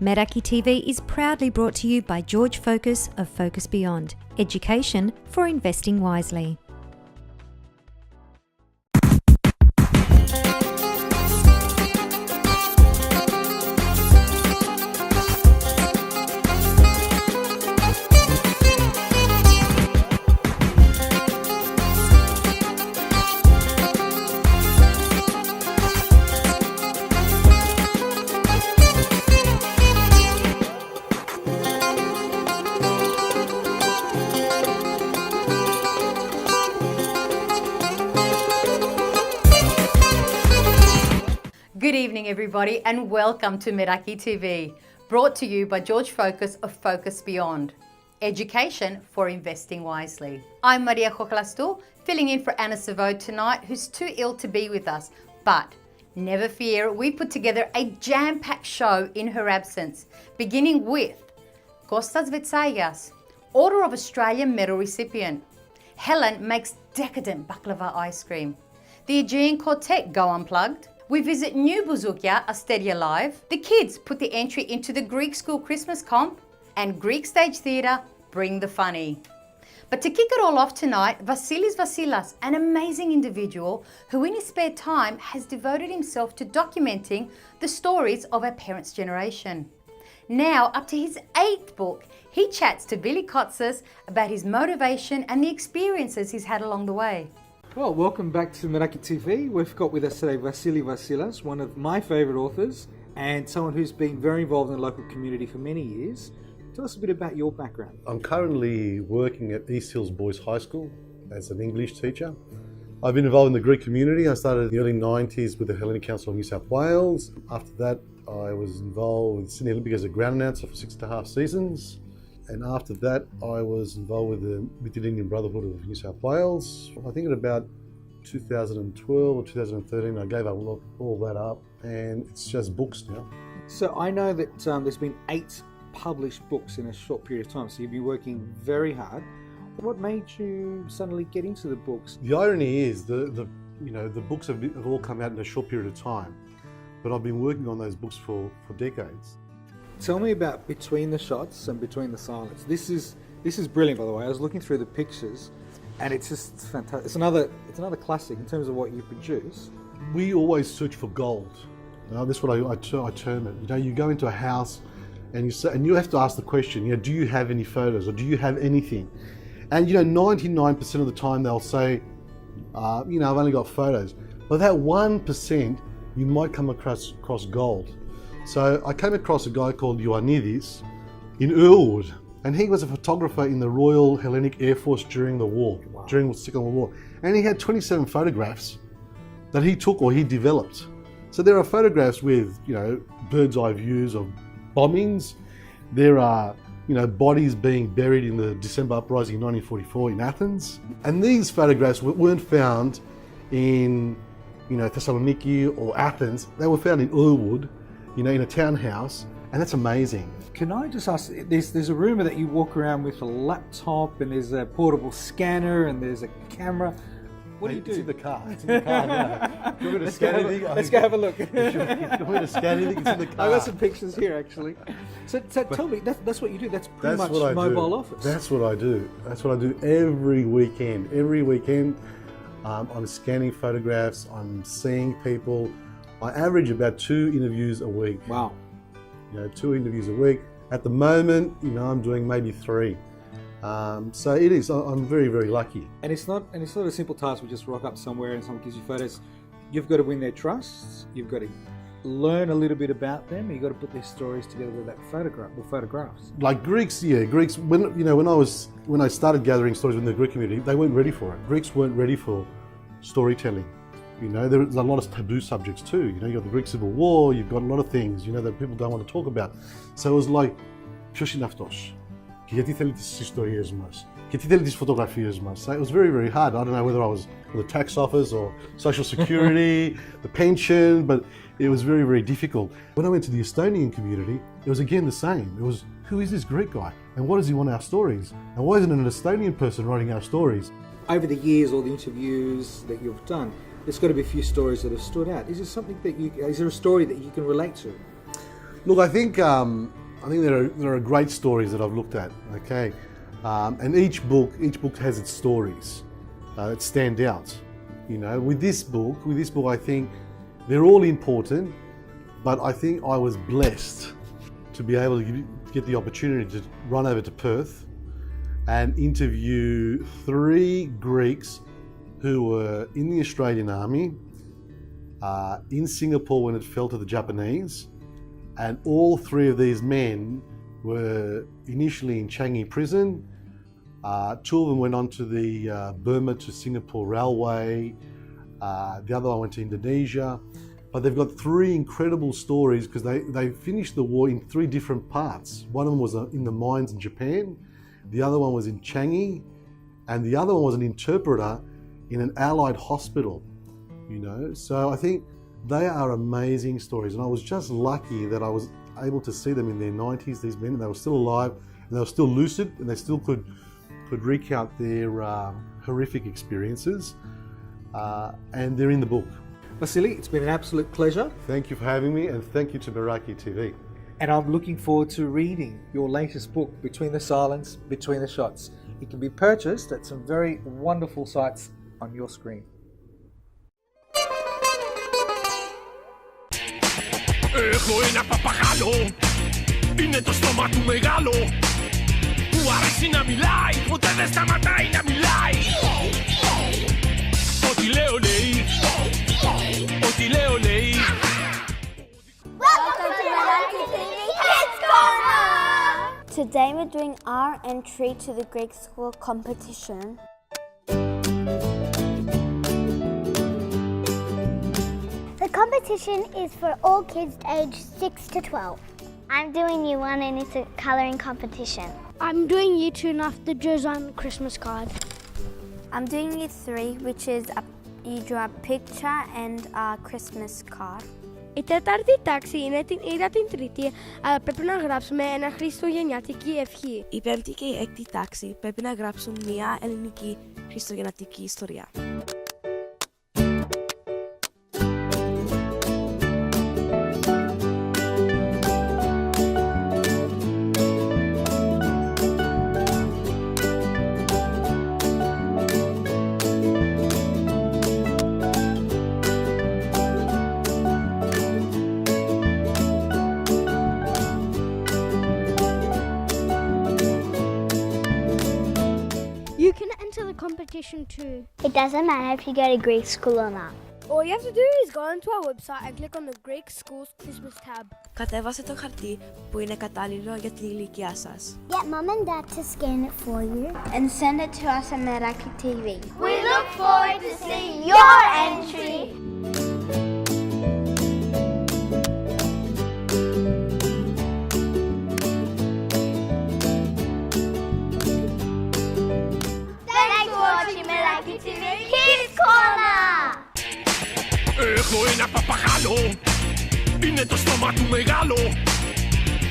Meraki TV is proudly brought to you by George Focus of Focus Beyond, education for investing wisely. Good evening, everybody, and welcome to Meraki TV, brought to you by George Focus of Focus Beyond, education for investing wisely. I'm Maria Hohlastou, filling in for Anna Savo tonight, who's too ill to be with us. But never fear, we put together a jam-packed show in her absence, beginning with Kostas Vertsayias, Order of Australia medal recipient. Helen makes decadent Baklava Ice Cream. The Aegean Quartet go unplugged. We visit New Bouzoukia, Asteria Live. The kids put the entry into the Greek School Christmas Comp. And Greek Stage Theatre bring the funny. But to kick it all off tonight, Vasilis Vasillas, an amazing individual who in his spare time has devoted himself to documenting the stories of our parents' generation. Now, up to his 8th book, he chats to Billy Kostas about his motivation and the experiences he's had along the way. Well, welcome back to Meraki TV. We've got with us today Vasilis Vasillas, one of my favourite authors and someone who's been very involved in the local community for many years. Tell us a bit about your background. I'm currently working at East Hills Boys High School as an English teacher. I've been involved in the Greek community. I started in the early 90s with the Hellenic Council of New South Wales. After that, I was involved with Sydney Olympic as a ground announcer for 6.5 seasons. And after that, I was involved with the Indian Brotherhood of New South Wales. I think at about 2012 or 2013, I gave up all that up, and it's just books now. So I know that there's been 8 published books in a short period of time, so you've been working very hard. What made you suddenly get into the books? The irony is the books have all come out in a short period of time, but I've been working on those books for decades. Tell me about Between the Shots and Between the Silence. This is brilliant, by the way. I was looking through the pictures, and it's just fantastic. It's another classic in terms of what you produce. We always search for gold. That's what I term it. You go into a house, and you have to ask the question. Do you have any photos, or do you have anything? And 99% of the time they'll say, I've only got photos. But that 1%, you might come across gold. So I came across a guy called Ioannidis in Earlwood, and he was a photographer in the Royal Hellenic Air Force during the war, during the Second World War. And he had 27 photographs that he took or he developed. So there are photographs with, bird's eye views of bombings. There are, bodies being buried in the December uprising in 1944 in Athens. And these photographs weren't found in, Thessaloniki or Athens. They were found in Earlwood, in a townhouse, and that's amazing. Can I just ask, there's a rumour that you walk around with a laptop, and there's a portable scanner, and there's a camera. What do you do? It's in the car. Yeah. Do you want me to scan anything? Let's go have a look. Do you want me to scan anything? It's in the car. I've got some pictures here, actually. So tell me, that's what you do. That's pretty much mobile office. That's what I do. That's what I do every weekend. Every weekend, I'm scanning photographs. I'm seeing people. I average about 2 interviews a week. Wow. 2 interviews a week. At the moment, I'm doing maybe 3. So it is. I'm very, very lucky. And it's not a simple task. We just rock up somewhere and someone gives you photos. You've got to win their trust. You've got to learn a little bit about them. You've got to put their stories together with that photographs. Like Greeks. When I started gathering stories in the Greek community, they weren't ready for it. Greeks weren't ready for storytelling. There's a lot of taboo subjects too. You've got the Greek Civil War, you've got a lot of things, that people don't want to talk about. So it was like, ποιος είναι αυτός? Και γιατί θέλει τις ιστορίες μας? Και τι θέλει τις φωτογραφίες μας? So it was very, very hard. I don't know whether I was with the tax office or social security, the pension, but it was very, very difficult. When I went to the Estonian community, it was again the same. It was, who is this Greek guy? And what does he want our stories? And why isn't an Estonian person writing our stories? Over the years, all the interviews that you've done, there's got to be a few stories that have stood out. Is there a story that you can relate to? Look, I think there are great stories that I've looked at. Okay, and each book has its stories that stand out. You know, with this book, I think they're all important, but I think I was blessed to be able to get the opportunity to run over to Perth and interview 3 Greeks who were in the Australian Army, in Singapore when it fell to the Japanese, and all 3 of these men were initially in Changi prison. 2 of them went on to the Burma to Singapore railway, the other one went to Indonesia. But they've got 3 incredible stories because they finished the war in 3 different parts. One of them was in the mines in Japan, the other one was in Changi, and the other one was an interpreter in an allied hospital, you know. So I think they are amazing stories, and I was just lucky that I was able to see them in their 90s, these men, and they were still alive, and they were still lucid, and they still could recount their horrific experiences, and they're in the book. Vasily, it's been an absolute pleasure. Thank you for having me, and thank you to Meraki TV. And I'm looking forward to reading your latest book, Between the Silence, Between the Shots. It can be purchased at some very wonderful sites on your screen. Έχω ένα παπαγάλο, είναι το στόμα του μεγάλο, που αρέσει να μιλάει, ποτέ δεν σταματάει να μιλάει. Ό,τι λέω λέει, ό,τι λέω λέει. Welcome to Meraki TV Kids Corner! Today we're doing our entry to the Greek school competition. The competition is for all kids aged 6 to 12. I'm doing year 1 and it's a colouring competition. I'm doing year 2 and I have to design a Christmas card. I'm doing year 3, which is you draw a picture and a Christmas card. Η τέταρτη τάξη είναι την ίδια την τρίτη, αλλά πρέπει να γράψουμε ένα χριστουγεννιάτικη ευχή. Η πέμπτη και η έκτη τάξη πρέπει να γράψουν μια ελληνική χριστουγεννιάτικη ιστορία. You can enter the competition too. It doesn't matter if you go to Greek school or not. All you have to do is go onto our website and click on the Greek Schools Christmas tab. Κατέβασε το χαρτί που είναι κατάλληλο για την ηλικία σας. Get mom and dad to scan it for you and send it to us at Meraki TV. We look forward to seeing your entry. Thanks for watching Meraki TV Kids Corner. Έχω ένα παπαγάλο, είναι το στόμα του μεγάλο,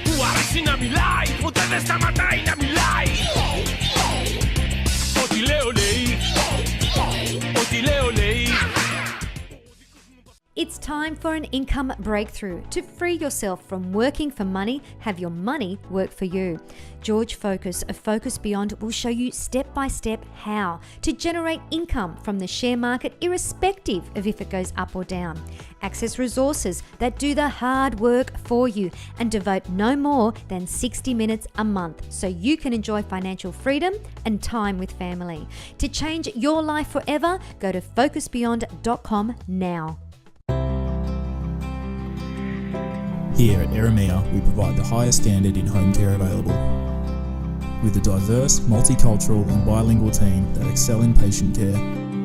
που αρέσει να μιλάει, ποτέ δεν σταματάει να μιλάει. Ό,τι λέω λέει, ό,τι λέω λέει. It's time for an income breakthrough. To free yourself from working for money, have your money work for you. George Focus of Focus Beyond will show you step by step how to generate income from the share market irrespective of if it goes up or down. Access resources that do the hard work for you and devote no more than 60 minutes a month so you can enjoy financial freedom and time with family. To change your life forever, go to focusbeyond.com now. Here at Aegean, we provide the highest standard in home care available. With a diverse, multicultural and bilingual team that excel in patient care,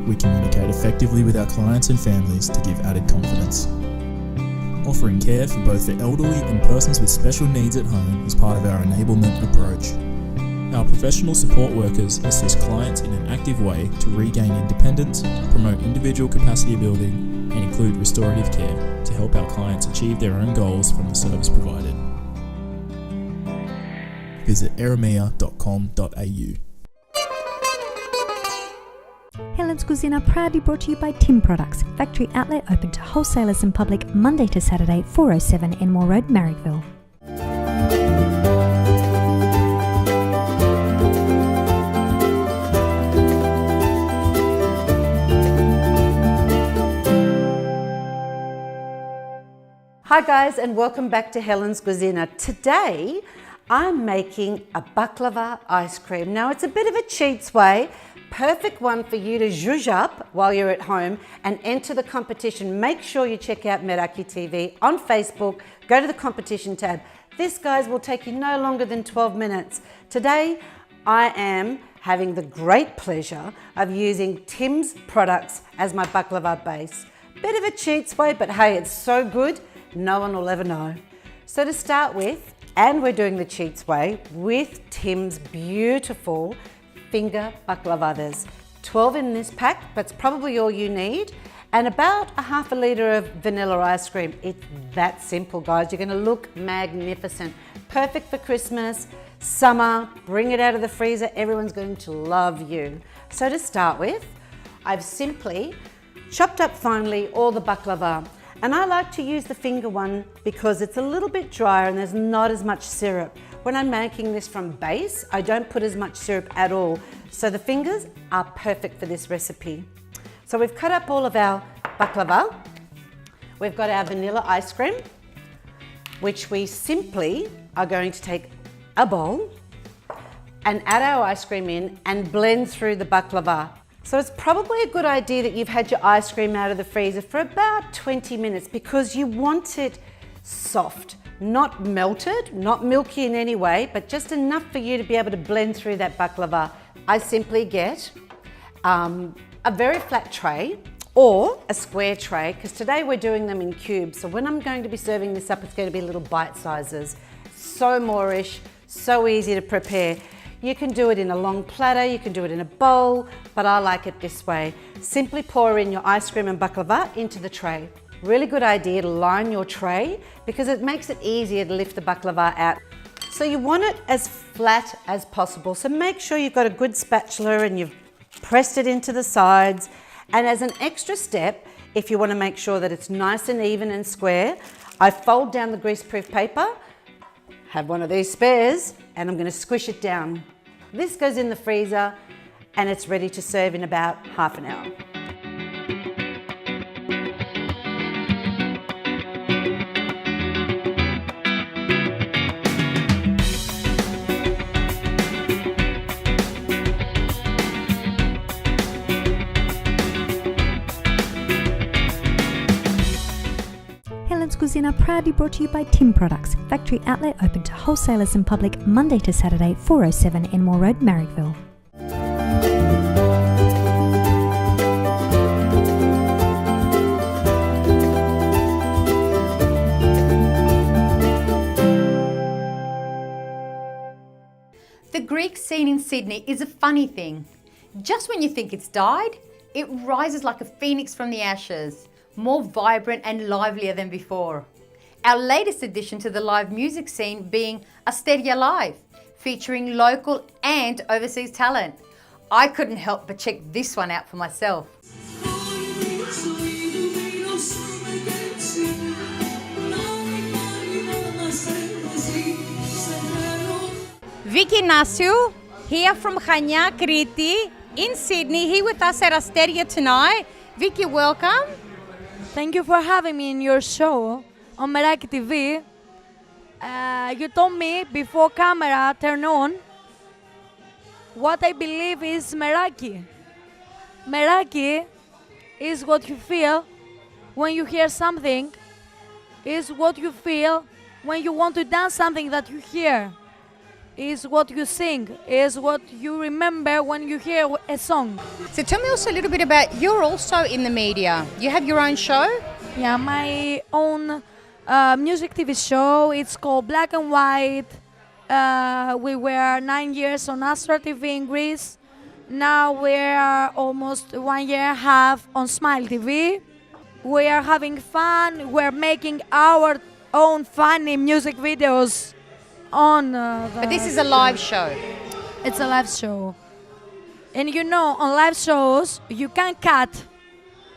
we communicate effectively with our clients and families to give added confidence. Offering care for both the elderly and persons with special needs at home is part of our enablement approach. Our professional support workers assist clients in an active way to regain independence, promote individual capacity building, and include restorative care to help our clients achieve their own goals from the service provided. Visit aramea.com.au. Helen's Buzina proudly brought to you by Tim Products, factory outlet open to wholesalers and public Monday to Saturday, 407 Enmore Road, Marrickville. Hi guys, and welcome back to Helen's Buzina. Today I'm making a baklava ice cream. Now it's a bit of a cheats way, perfect one for you to zhuzh up while you're at home and enter the competition. Make sure you check out Meraki TV on Facebook, go to the competition tab. This, guys, will take you no longer than 12 minutes. Today I am having the great pleasure of using Tim's products as my baklava base. Bit of a cheats way, but hey, it's so good. No one will ever know. So to start with, and we're doing the cheats way with Tim's beautiful finger baklavas. 12 in this pack, that's probably all you need. And about a half a litre of vanilla ice cream. It's that simple, guys. You're gonna look magnificent. Perfect for Christmas, summer, bring it out of the freezer. Everyone's going to love you. So to start with, I've simply chopped up finely all the baklava. And I like to use the finger one because it's a little bit drier and there's not as much syrup. When I'm making this from base, I don't put as much syrup at all. So the fingers are perfect for this recipe. So we've cut up all of our baklava. We've got our vanilla ice cream, which we simply are going to take a bowl and add our ice cream in and blend through the baklava. So it's probably a good idea that you've had your ice cream out of the freezer for about 20 minutes because you want it soft, not melted, not milky in any way, but just enough for you to be able to blend through that baklava. I simply get a very flat tray or a square tray, because today we're doing them in cubes. So when I'm going to be serving this up, it's going to be little bite sizes. So Moorish, so easy to prepare. You can do it in a long platter, you can do it in a bowl, but I like it this way. Simply pour in your ice cream and baklava into the tray. Really good idea to line your tray because it makes it easier to lift the baklava out. So you want it as flat as possible. So make sure you've got a good spatula and you've pressed it into the sides. And as an extra step, if you want to make sure that it's nice and even and square, I fold down the greaseproof paper, have one of these spares, and I'm going to squish it down. This goes in the freezer and it's ready to serve in about half an hour. Helen's Buzina proudly brought to you by Tim Products, factory outlet open to wholesalers and public Monday to Saturday, 407 Enmore Road, Marrickville. The Greek scene in Sydney is a funny thing. Just when you think it's died, it rises like a phoenix from the ashes, more vibrant and livelier than before. Our latest addition to the live music scene being Asteria Live, featuring local and overseas talent. I couldn't help but check this one out for myself. Viki Nasu, here from Chania, Crete, in Sydney, here with us at Asteria tonight. Viki, welcome. Thank you for having me in your show on Meraki TV. You told me before camera turned on what I believe is Meraki. Meraki is what you feel when you hear something, is what you feel when you want to dance something that you hear, is what you sing, is what you remember when you hear a song. So tell me also a little bit about, you're also in the media. You have your own show? Yeah, my own music TV show. It's called Black and White. We were 9 years on Asteria TV in Greece. Now we're almost 1 year and a half on Smile TV. We are having fun. We're making our own funny music videos on But this is a live show. It's a live show. And you know, on live shows, you can't cut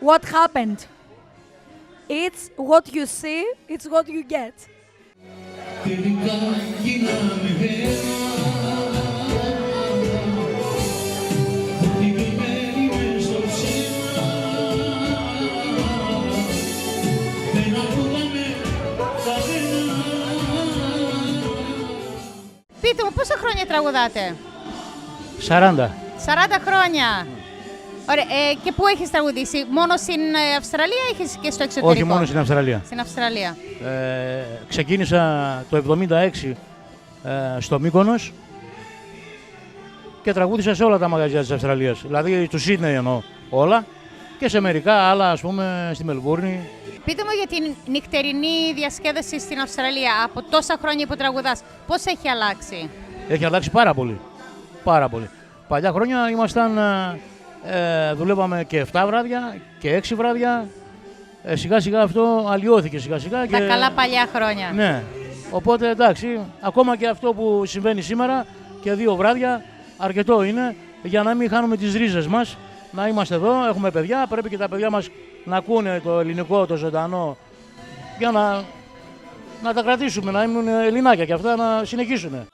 what happened. It's what you see, it's what you get. Πείτε μου, πόσα χρόνια τραγουδάτε? 40. 40 χρόνια. Ωραία, και πού έχεις τραγουδήσει, μόνο στην Αυστραλία ή έχεις και στο εξωτερικό? Όχι, μόνο στην Αυστραλία. Στην Αυστραλία. Ξεκίνησα το 1976 στο Μύκονος και τραγούδισα σε όλα τα μαγαζιά της Αυστραλίας. Δηλαδή του Σίδνεϊ εννοώ όλα και σε μερικά άλλα, ας πούμε, στη Μελβούρνη. Πείτε μου για την νυχτερινή διασκέδαση στην Αυστραλία, από τόσα χρόνια που τραγουδάς, πώς έχει αλλάξει? Έχει αλλάξει πάρα πολύ. Πάρα πολύ. Παλιά χρόνια ήμασταν, δουλεύαμε και 7 βράδια και 6 βράδια. Σιγά σιγά αυτό αλλοιώθηκε σιγά σιγά. Τα καλά παλιά χρόνια. Ναι. Οπότε εντάξει, ακόμα και αυτό που συμβαίνει σήμερα και 2 βράδια αρκετό είναι για να μην χάνουμε τις ρίζες μας. Να είμαστε εδώ, έχουμε παιδιά, πρέπει και τα παιδιά μας να ακούνε το ελληνικό, το ζωντανό, για να τα κρατήσουμε, να ήμουν ελληνάκια και αυτά να συνεχίσουν.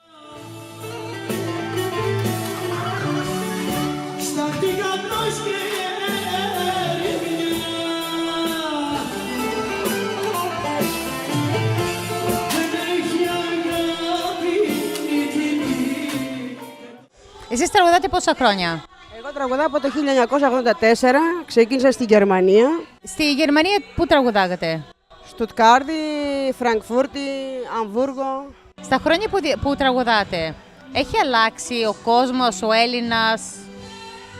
Εσείς τραγουδάτε πόσα χρόνια? Εγώ τραγουδάω από το 1984, ξεκίνησα στη Γερμανία. Στη Γερμανία πού τραγουδάγατε? Στουτκάρδη, Φραγκφούρτη, Αμβούργο. Στα χρόνια που τραγουδάτε, έχει αλλάξει ο κόσμος, ο Έλληνας,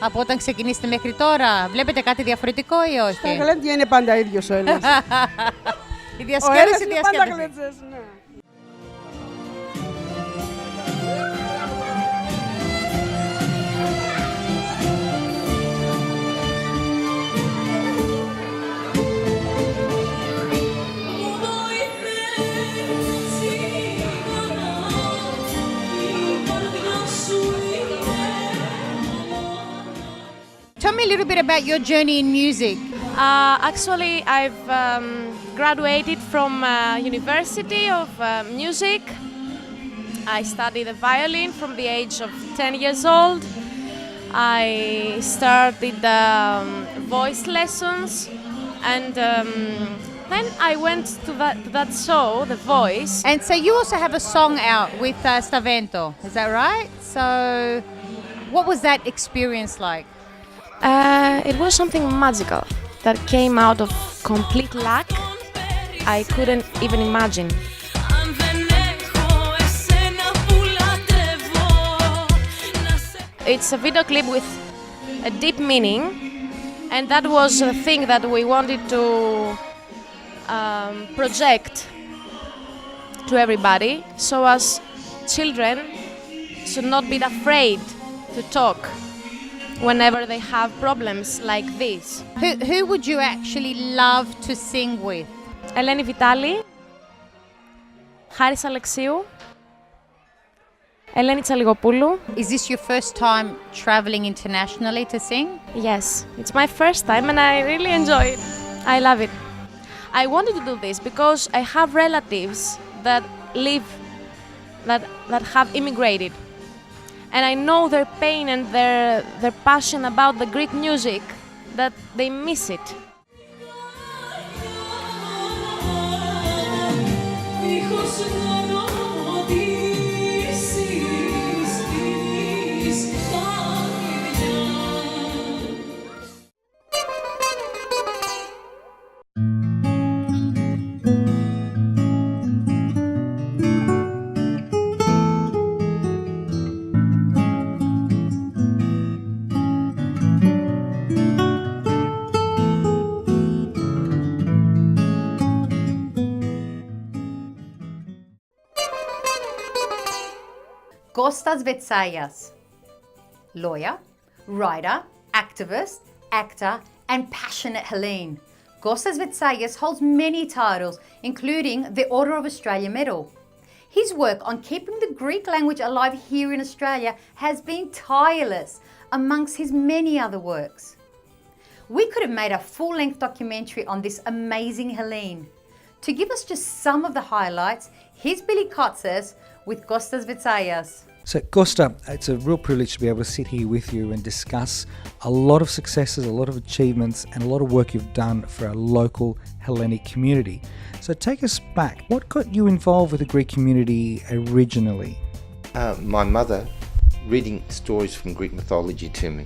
από όταν ξεκινήσετε μέχρι τώρα? Βλέπετε κάτι διαφορετικό ή όχι? Στα γλέντια είναι πάντα ίδιος ο Έλληνας. Η διασκέδαση, είναι πάντα γλέντζες, ναι. Tell me a little bit about your journey in music. Actually, I've graduated from University of Music. I studied the violin from the age of 10 years old. I started voice lessons, and then I went to that show, The Voice. And so you also have a song out with Stavento, is that right? So what was that experience like? It was something magical that came out of complete luck. I couldn't even imagine. It's a video clip with a deep meaning, and that was the thing that we wanted to project to everybody, so as children should not be afraid to talk whenever they have problems like this. Who would you actually love to sing with? Eleni Vitali, Haris Alexiou, Eleni Tsaligopoulou. Is this your first time traveling internationally to sing? Yes, it's my first time and I really enjoy it. I love it. I wanted to do this because I have relatives that live, that have immigrated. And I know their pain and their passion about the Greek music, that they miss it. Kostas Vertsayias, lawyer, writer, activist, actor, and passionate Helen. Kostas Vertsayias holds many titles, including the Order of Australia Medal. His work on keeping the Greek language alive here in Australia has been tireless. amongst his many other works. We could have made a full-length documentary on this amazing Hellene. To give us just some of the highlights, here's Billy Kostas with Kostas Vertsayias. So, Kosta, it's a real privilege to be able to sit here with you and discuss a lot of successes, a lot of achievements, and a lot of work you've done for our local Hellenic community. So, take us back. What got you involved with the Greek community originally? My mother reading stories from Greek mythology to me,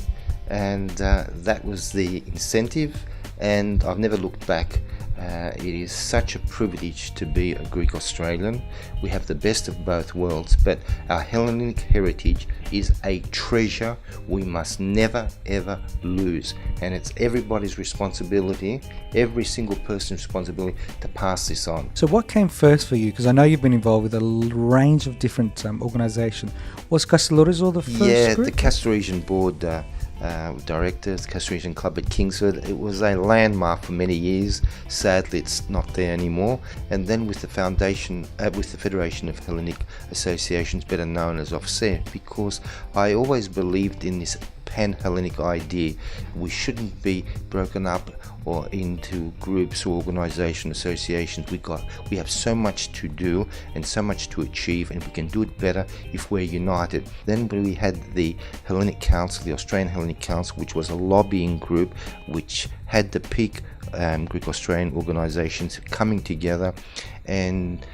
and that was the incentive, and I've never looked back. It is such a privilege to be a Greek Australian. We have the best of both worlds, but our Hellenic heritage is a treasure we must never ever lose, and it's everybody's responsibility, every single person's responsibility to pass this on. So what came first for you? Because I know you've been involved with a range of different organisations. Was Castellorizzo the first group? The Castoresian board directors, Castoresian Club at Kingsford. It was a landmark for many years. Sadly, it's not there anymore. And then with the foundation, with the Federation of Hellenic Associations, better known as OFSE, because I always believed in this pan-Hellenic idea. We shouldn't be broken up or into groups or organisation associations. We have so much to do and so much to achieve, and we can do it better if we're united. Then we had the Hellenic Council, the Australian Hellenic Council, which was a lobbying group which had the peak Greek Australian organisations coming together and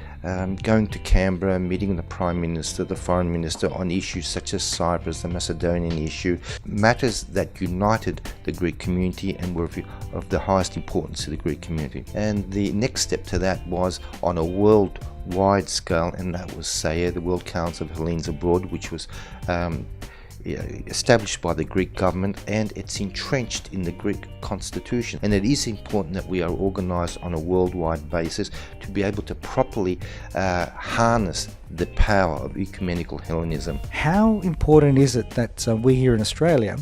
going to Canberra, meeting the Prime Minister, the Foreign Minister on issues such as Cyprus, the Macedonian issue, matters that united the Greek community and were of the highest importance to the Greek community. And the next step to that was on a worldwide scale, and that was SAIA, the World Council of Hellenes Abroad, which was established by the Greek government, and it's entrenched in the Greek constitution. And it is important that we are organised on a worldwide basis to be able to properly harness the power of ecumenical Hellenism. How important is it that we here in Australia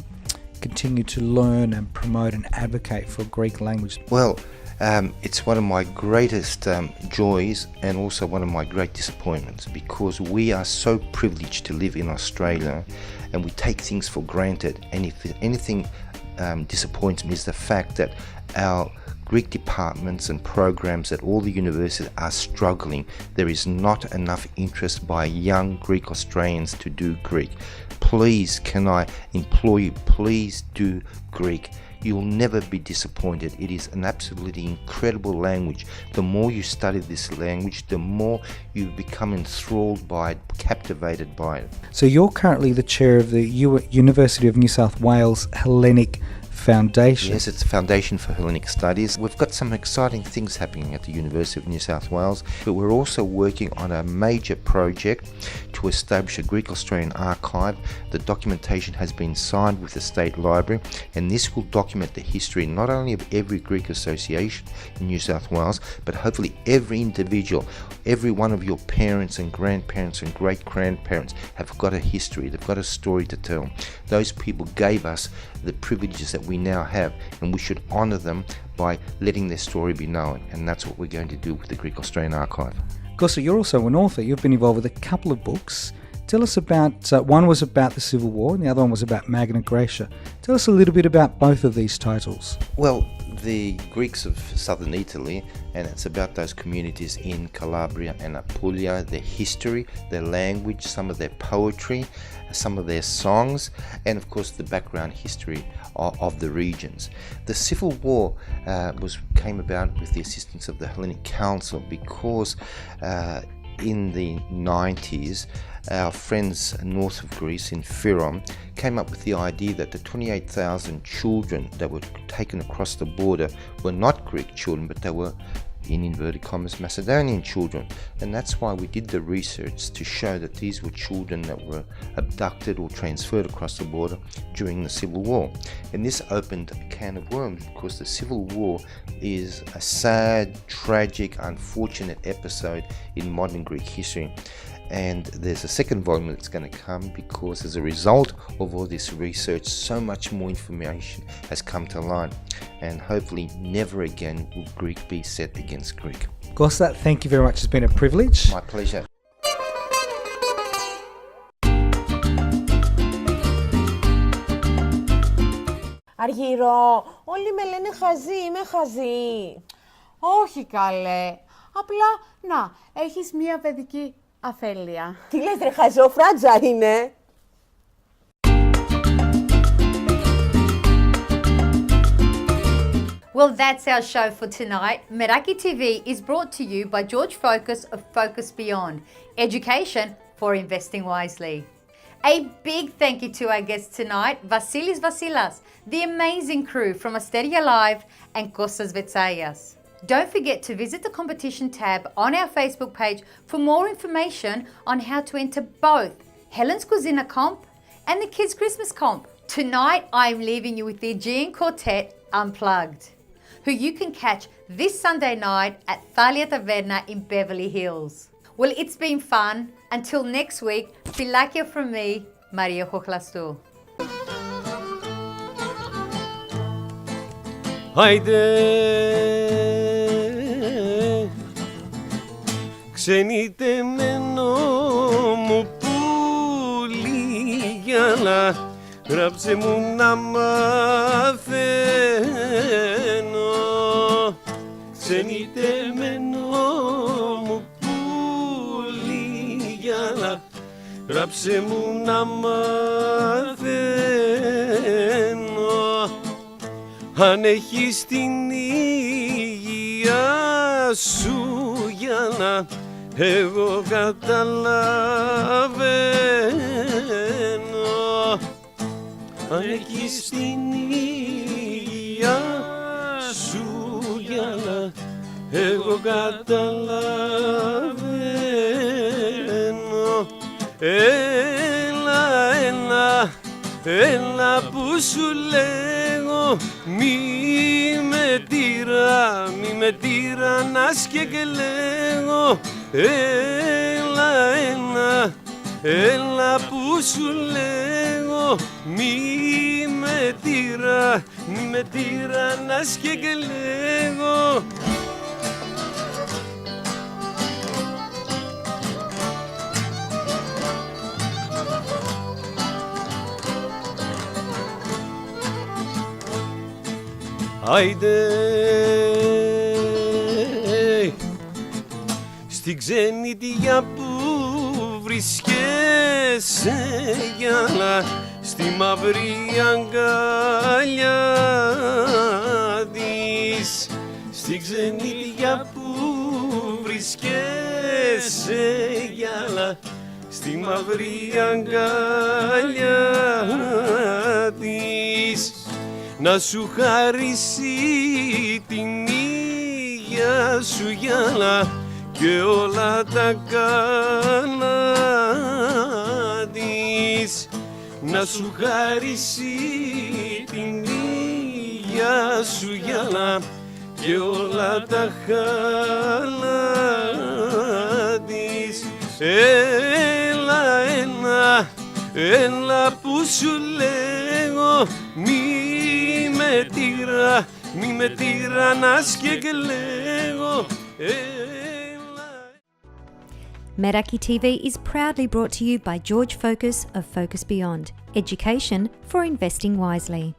continue to learn and promote and advocate for Greek language? Well, it's one of my greatest joys and also one of my great disappointments, because we are so privileged to live in Australia and we take things for granted. And if anything disappoints me is the fact that our Greek departments and programs at all the universities are struggling. There is not enough interest by young Greek Australians to do Greek. Please, can I implore you, please do Greek. You will never be disappointed. It is an absolutely incredible language. The more you study this language, the more you become enthralled by it, captivated by it. So you're currently the chair of the University of New South Wales Hellenic Foundation. Yes, it's a Foundation for Hellenic Studies. We've got some exciting things happening at the University of New South Wales, but we're also working on a major project to establish a Greek Australian archive. The documentation has been signed with the State Library, and this will document the history not only of every Greek association in New South Wales, but hopefully every individual, every one of your parents and grandparents and great-grandparents have got a history, they've got a story to tell. Those people gave us the privileges that we now have, and we should honour them by letting their story be known, and that's what we're going to do with the Greek Australian Archive. Kosta, you're also an author. You've been involved with a couple of books. Tell us about, one was about the Civil War and the other one was about Magna Graecia. Tell us a little bit about both of these titles. Well, the Greeks of southern Italy, and it's about those communities in Calabria and Apulia, their history, their language, some of their poetry, some of their songs, and of course the background history of the regions. The Civil War came about with the assistance of the Hellenic Council, because in the 90s, our friends north of Greece in Fyrom came up with the idea that the 28,000 children that were taken across the border were not Greek children, but they were, in inverted commas, Macedonian children. And that's why we did the research to show that these were children that were abducted or transferred across the border during the Civil War. And this opened a can of worms, because the Civil War is a sad, tragic, unfortunate episode in modern Greek history. And there's a second volume that's going to come, because as a result of all this research, so much more information has come to light, and hopefully never again will Greek be set against Greek. Kosta, thank you very much. It's been a privilege. My pleasure. Αργυρό, όλοι με λένε χαζή, είμαι χαζή. Όχι καλέ, απλά να, έχεις μία παιδική αφέλεια. Τι λες ρε χαζό, φράτζα είναι. Well, that's our show for tonight. Meraki TV is brought to you by George Focus of Focus Beyond, education for investing wisely. A big thank you to our guests tonight, Vasilis Vasillas, the amazing crew from Asteria Live, and Kostas Vertsayias. Don't forget to visit the competition tab on our Facebook page for more information on how to enter both Helen's Buzina Comp and the Kids Christmas Comp. Tonight, I'm leaving you with the Aegean Quartet Unplugged, who you can catch this Sunday night at Thalia Taverna in Beverly Hills. Well, it's been fun. Until next week, φιλάκια from me, Maria Hohlastou. Άιντε, ξενιτεμένο μου πουλί γυαλά, γράψε μου να μαθαίνω. Ξενιτεμένο μου πουλί γυαλά, γράψε μου να μαθαίνω. Αν έχεις την υγεία σου γυαλά, εγώ καταλαβαίνω. Αν έχεις την υγεία σου γυαλά, εγώ καταλαβαίνω. Έλα, έλα, έλα που σου λέγω, μη με τυραννάς και λέγω. Έλα, έλα, έλα που σου λέγω, μη με τυραννάς και λέγω. Άιντε, στην ξενιτιά που βρισκέσαι γυαλά, στη μαύρη αγκαλιά της. Στην ξενιτιά που βρισκέσαι γυαλά, στη μαύρη αγκαλιά της. Να σου χαρίσει την υγεία σου γυαλά και όλα τα καλά της. Να σου χαρίσει την υγεία σου γυαλά και όλα τα καλά της. Έλα, έλα, έλα που σου λέγω, μη με τυραννάς και λέγω. Meraki TV is proudly brought to you by George Focus of Focus Beyond, education for investing wisely.